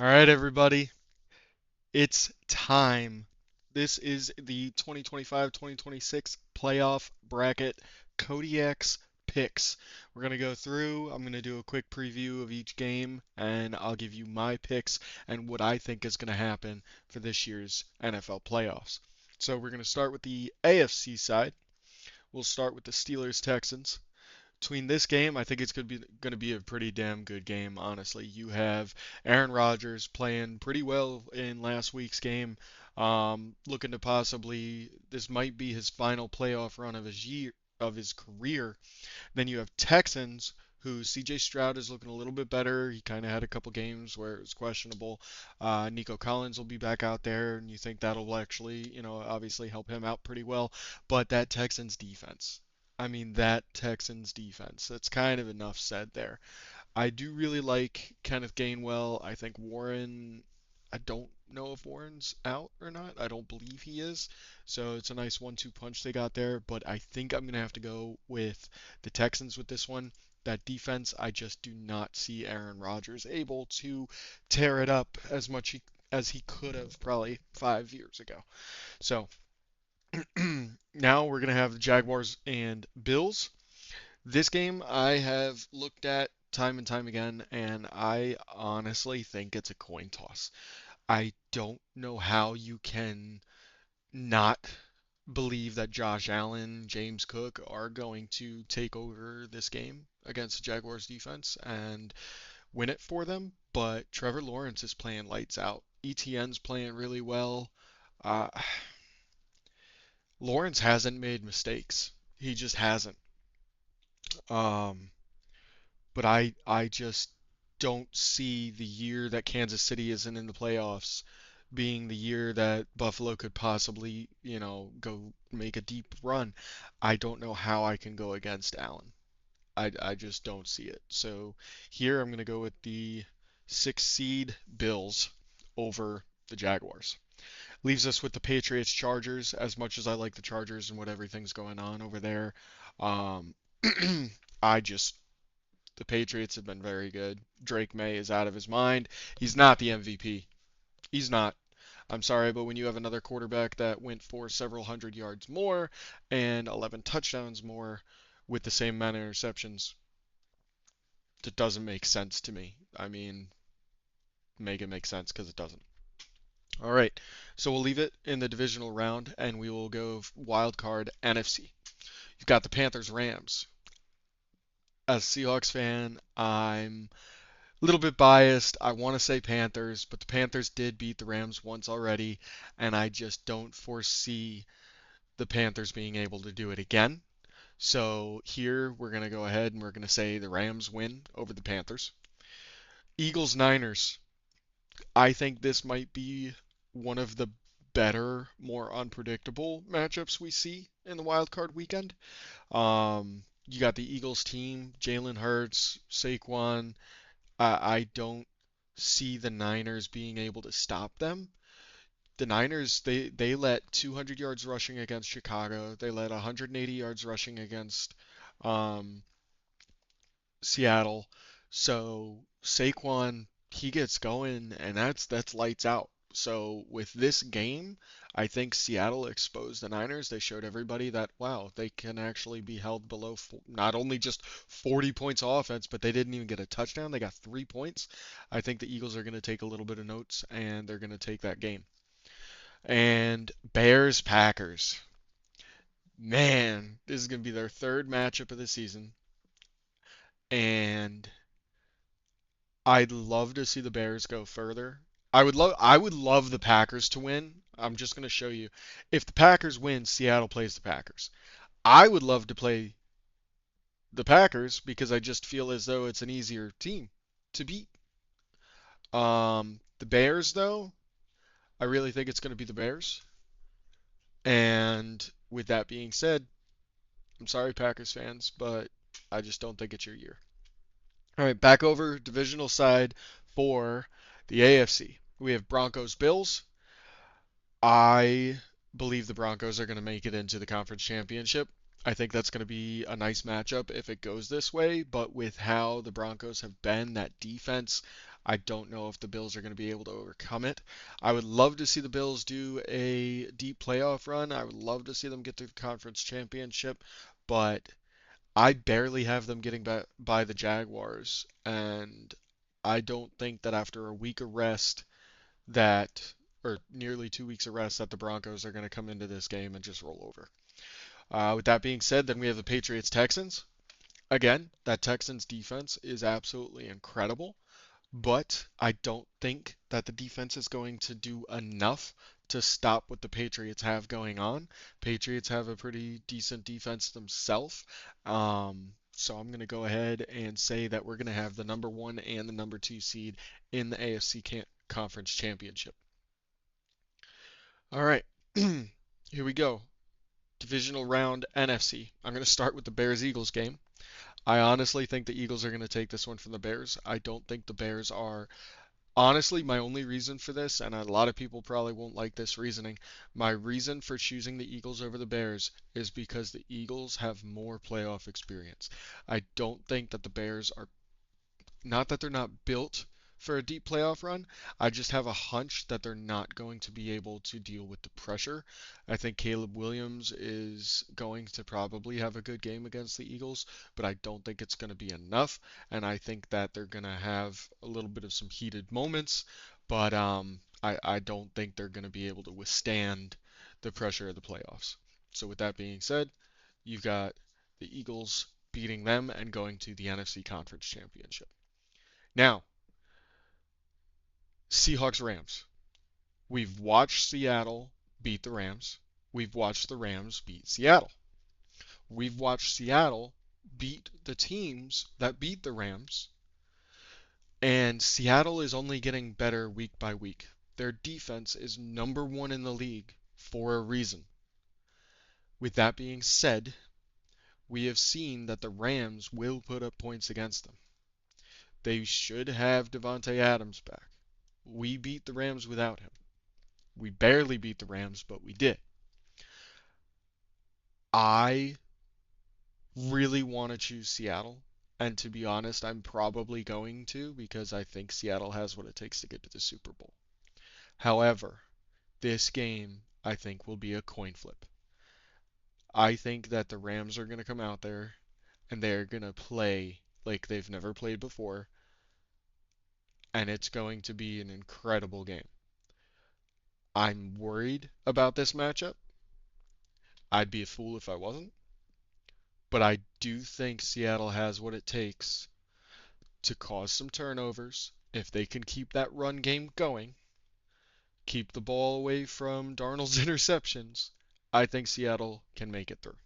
All right, everybody, it's time. This is the 2025-2026 playoff bracket Kodiak's picks. We're going to go through, I'm going to do a quick preview of each game, and I'll give you my picks and what I think is going to happen for this year's NFL playoffs. So we're going to start with the AFC side. We'll start with the Steelers Texans. Between this game, I think it's going to be a pretty damn good game, honestly. You have Aaron Rodgers playing pretty well in last week's game, looking to possibly this might be his final playoff run of his career. Then you have Texans, who CJ Stroud is looking a little bit better. He kind of had a couple games where it was questionable. Nico Collins will be back out there, and you think that'll actually, obviously help him out pretty well. But that Texans defense, I mean, that Texans defense, that's kind of enough said there. I do really like Kenneth Gainwell. I think Warren, I don't know if Warren's out or not. I don't believe he is. So it's a nice 1-2 punch they got there. But I think I'm going to have to go with the Texans with this one. That defense, I just do not see Aaron Rodgers able to tear it up as much as he could have probably 5 years ago. So now we're going to have the Jaguars and Bills. This game I have looked at time and time again, and I honestly think it's a coin toss. I don't know how you can not believe that Josh Allen, James Cook are going to take over this game against the Jaguars defense and win it for them, but Trevor Lawrence is playing lights out. ETN's playing really well. Uh, Lawrence hasn't made mistakes. He just hasn't. Um, but I just don't see the year that Kansas City isn't in the playoffs being the year that Buffalo could possibly, go make a deep run. I don't know how I can go against Allen. I just don't see it. So here I'm going to go with the 6 seed Bills over the Jaguars. Leaves us with the Patriots Chargers. As much as I like the Chargers and what everything's going on over there, um, I just the Patriots have been very good. Drake May is out of his mind. He's not the MVP. He's not. I'm sorry, but when you have another quarterback that went for several hundred yards more and 11 touchdowns more with the same amount of interceptions, it doesn't make sense to me. I mean, make it make sense because it doesn't. All right, so we'll leave it in the divisional round and we will go wild card NFC. You've got the Panthers Rams. As a Seahawks fan, I'm a little bit biased. I want to say Panthers, but the Panthers did beat the Rams once already, and I just don't foresee the Panthers being able to do it again. So here we're going to go ahead and we're going to say the Rams win over the Panthers. Eagles Niners. I think this might be one of the better, more unpredictable matchups we see in the wild card weekend. You got the Eagles team, Jalen Hurts, Saquon. I don't see the Niners being able to stop them. The Niners, they let 200 yards rushing against Chicago. They let 180 yards rushing against um, Seattle. So Saquon, he gets going, and that's lights out. So with this game, I think Seattle exposed the Niners. They showed everybody that wow, they can actually be held below not only just 40 points of offense, but they didn't even get a touchdown. They got 3 points. I think the Eagles are going to take a little bit of notes, and they're going to take that game. And Bears Packers. Man, this is going to be their third matchup of the season, and I'd love to see the Bears go further. I would love the Packers to win. I'm just going to show you. If the Packers win, Seattle plays the Packers. I would love to play the Packers because I just feel as though it's an easier team to beat. The Bears though, I really think it's going to be the Bears. And with that being said, I'm sorry Packers fans, but I just don't think it's your year. All right, back over divisional side for the AFC. We have Broncos Bills. I believe the Broncos are going to make it into the conference championship. I think that's going to be a nice matchup if it goes this way, but with how the Broncos have been, that defense, I don't know if the Bills are going to be able to overcome it. I would love to see the Bills do a deep playoff run. I would love to see them get to the conference championship, but I barely have them getting by the Jaguars, and I don't think that after a week of rest that or nearly 2 weeks of rest that the Broncos are going to come into this game and just roll over. With that being said, then we have the Patriots Texans. Again, that Texans defense is absolutely incredible, but I don't think that the defense is going to do enough to stop what the Patriots have going on. Patriots have a pretty decent defense themselves. So I'm going to go ahead and say that we're going to have the number one and the number two seed in the AFC Conference Championship. All right, here we go. Divisional round NFC. I'm going to start with the Bears Eagles game. I honestly think the Eagles are going to take this one from the Bears. I don't think the Bears are. Honestly, my only reason for this, and a lot of people probably won't like this reasoning, my reason for choosing the Eagles over the Bears is because the Eagles have more playoff experience. I don't think that the Bears are, not that they're not built for a deep playoff run. I just have a hunch that they're not going to be able to deal with the pressure. I think Caleb Williams is going to probably have a good game against the Eagles, but I don't think it's going to be enough. And I think that they're going to have a little bit of some heated moments, but I don't think they're going to be able to withstand the pressure of the playoffs. So with that being said, you've got the Eagles beating them and going to the NFC Conference Championship. Now, Seahawks Rams. We've watched Seattle beat the Rams. We've watched the Rams beat Seattle. We've watched Seattle beat the teams that beat the Rams. And Seattle is only getting better week by week. Their defense is number one in the league for a reason. With that being said, we have seen that the Rams will put up points against them. They should have Davante Adams back. We beat the Rams without him. We barely beat the Rams, but we did. I really want to choose Seattle. And to be honest, I'm probably going to because I think Seattle has what it takes to get to the Super Bowl. However, this game I think will be a coin flip. I think that the Rams are going to come out there and they're going to play like they've never played before, and it's going to be an incredible game. I'm worried about this matchup. I'd be a fool if I wasn't. But I do think Seattle has what it takes to cause some turnovers. If they can keep that run game going, keep the ball away from Darnold's interceptions, I think Seattle can make it through.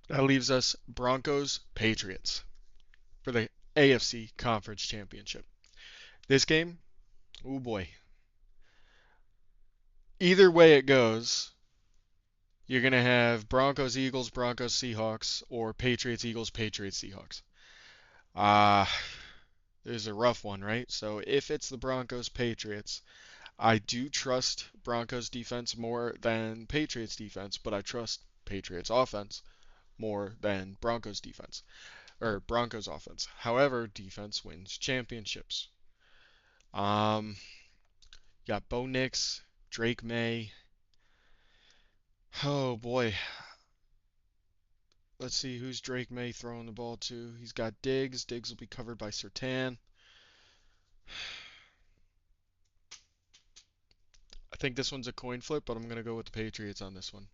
That leaves us Broncos Patriots for the AFC Conference Championship. This game, oh boy. Either way it goes, you're going to have Broncos Eagles, Broncos Seahawks, or Patriots Eagles, Patriots Seahawks. Ah, this is a rough one, right? So if it's the Broncos Patriots, I do trust Broncos defense more than Patriots defense, but I trust Patriots offense more than Broncos defense or Broncos offense. However, defense wins championships. Um, you got Bo Nix, Drake May. Oh boy. Let's see who's Drake May throwing the ball to. He's got Diggs. Diggs will be covered by Surtain. I think this one's a coin flip, but I'm going to go with the Patriots on this one.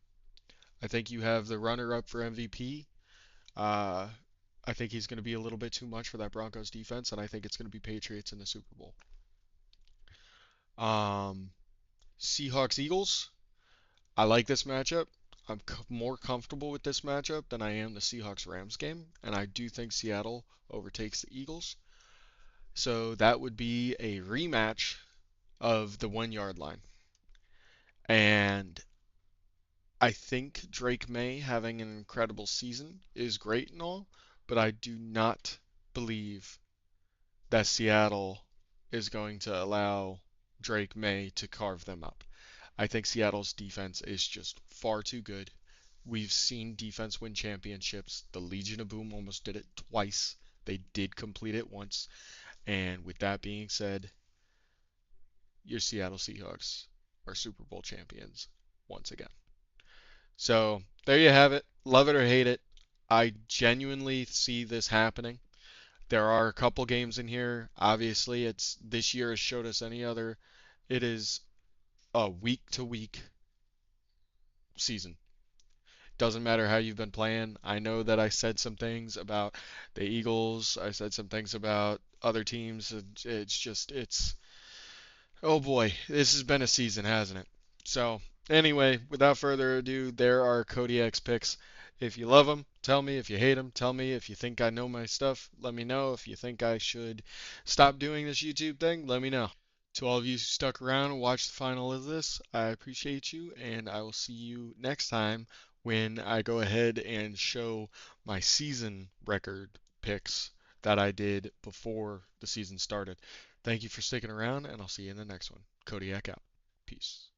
I think you have the runner up for MVP. Uh, I think he's going to be a little bit too much for that Broncos defense, and I think it's going to be Patriots in the Super Bowl. Um, Seahawks Eagles. I like this matchup. I'm more comfortable with this matchup than I am the Seahawks Rams game, and I do think Seattle overtakes the Eagles. So that would be a rematch of the 1 yard line. And I think Drake May having an incredible season is great and all, but I do not believe that Seattle is going to allow Drake May to carve them up. I think Seattle's defense is just far too good. We've seen defense win championships. The Legion of Boom almost did it twice. They did complete it once. And with that being said, your Seattle Seahawks are Super Bowl champions once again. So there you have it. Love it or hate it. I genuinely see this happening. There are a couple games in here. Obviously, it's this year has showed us any other. It is a week to week season. Doesn't matter how you've been playing. I know that I said some things about the Eagles. I said some things about other teams. It's just, oh boy, this has been a season, hasn't it? So, anyway, without further ado, there are Kodiak's picks. If you love them, tell me. If you hate them, tell me. If you think I know my stuff, let me know. If you think I should stop doing this YouTube thing, let me know. To all of you who stuck around and watched the final of this, I appreciate you, and I will see you next time when I go ahead and show my season record picks that I did before the season started. Thank you for sticking around, and I'll see you in the next one. Kodiak out. Peace.